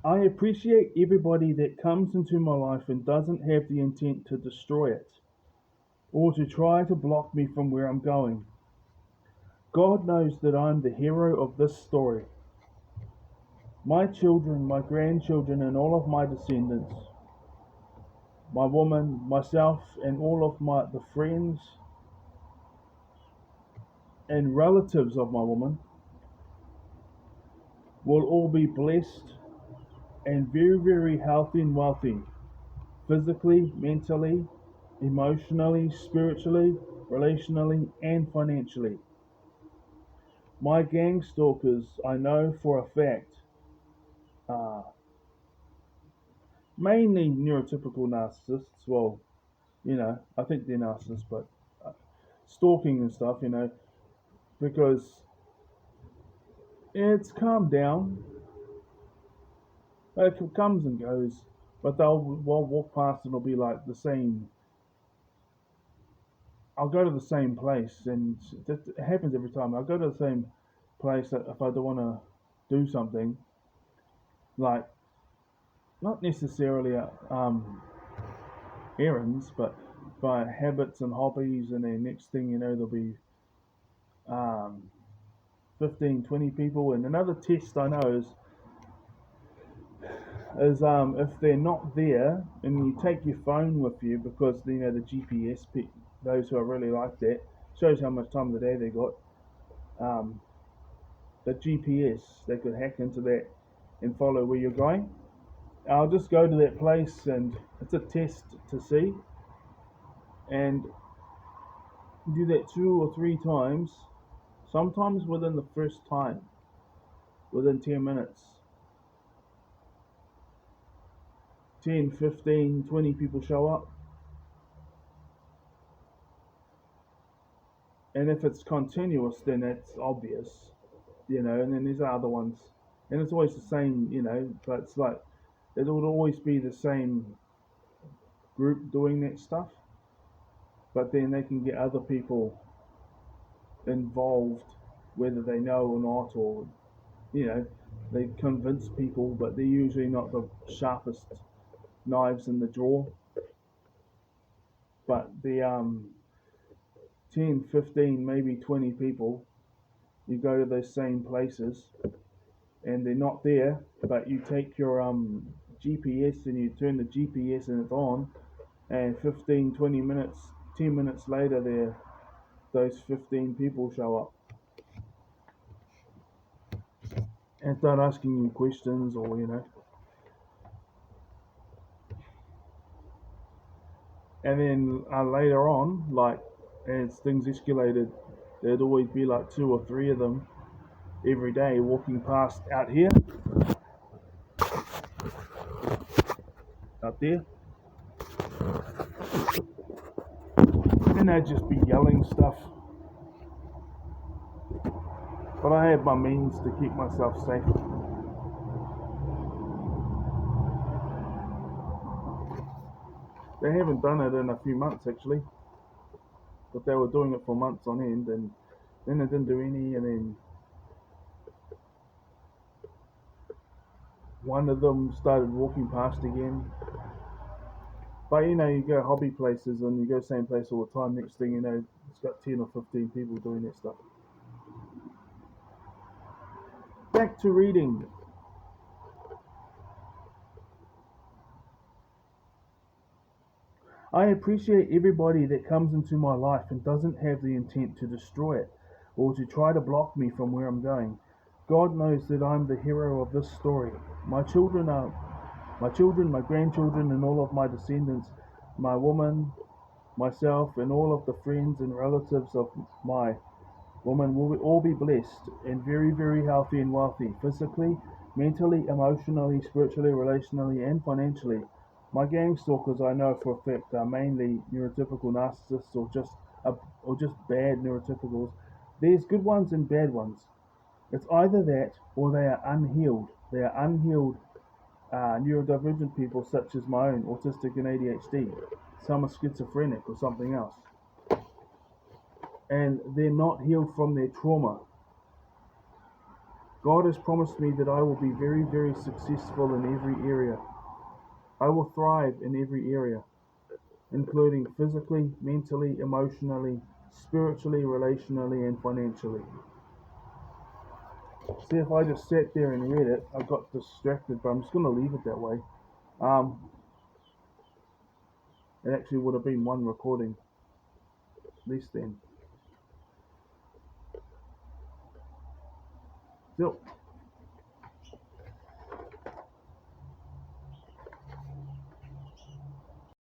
I appreciate everybody that comes into my life and doesn't have the intent to destroy it or to try to block me from where I'm going. God knows that I'm the hero of this story. My children, my grandchildren, and all of my descendants, my woman, myself, and all of the friends and relatives of my woman will all be blessed and very, very healthy and wealthy, physically, mentally, emotionally, spiritually, relationally, and financially. My gang stalkers, I know for a fact, are mainly neurotypical narcissists. Well, I think they're narcissists, but uh, stalking and stuff, because it's calmed down. It comes and goes, but they'll walk past and it'll be like the same. I'll go to the same place, and it happens every time. I'll go to the same place that if I don't want to do something, like not necessarily errands, but by habits and hobbies, and then next thing you know, there'll be um, 15, 20 people. And another test I know is if they're not there and you take your phone with you because the GPS, those who are really like that, shows how much time of the day they got. Um, the GPS, they could hack into that and follow where you're going. I'll just go to that place and it's a test to see, and do that 2 or 3 times, sometimes within the first time, within 10 minutes, 10, 15, 20 people show up. And if it's continuous, then it's obvious, and then there's other ones. And it's always the same, but it's like it would always be the same group doing that stuff, but then they can get other people involved, whether they know or not, or, you know, they convince people, but they're usually not the sharpest knives in the drawer. But the 10, 15, maybe 20 people, you go to those same places and they're not there, but you take your GPS and you turn the GPS and it's on, and 15, 20 minutes, 10 minutes later, those 15 people show up and start asking you questions, or, and then later on, like as things escalated, there'd always be like two or three of them every day walking past out here, out there, and they'd just be yelling stuff. But I have my means to keep myself safe. They haven't done it in a few months actually, but they were doing it for months on end, and then they didn't do any, and then one of them started walking past again. But you go hobby places and you go same place all the time. Next thing you know, it's got 10 or 15 people doing that stuff. Back to reading. I appreciate everybody that comes into my life and doesn't have the intent to destroy it or to try to block me from where I'm going. God knows that I'm the hero of this story. My children, my grandchildren, and all of my descendants, my woman, myself, and all of the friends and relatives of my woman will all be blessed and very, very healthy and wealthy, physically, mentally, emotionally, spiritually, relationally, and financially. My gang stalkers, I know for a fact, are mainly neurotypical narcissists, or just bad neurotypicals. There's good ones and bad ones. It's either that or they are unhealed. They are unhealed neurodivergent people, such as my own, autistic and ADHD. Some are schizophrenic or something else, and they're not healed from their trauma. God has promised me that I will be very, very successful in every area. I will thrive in every area, including physically, mentally, emotionally, spiritually, relationally, and financially. See, if I just sat there and read it, I got distracted, but I'm just going to leave it that way. Um, it actually would have been one recording, less than. Still.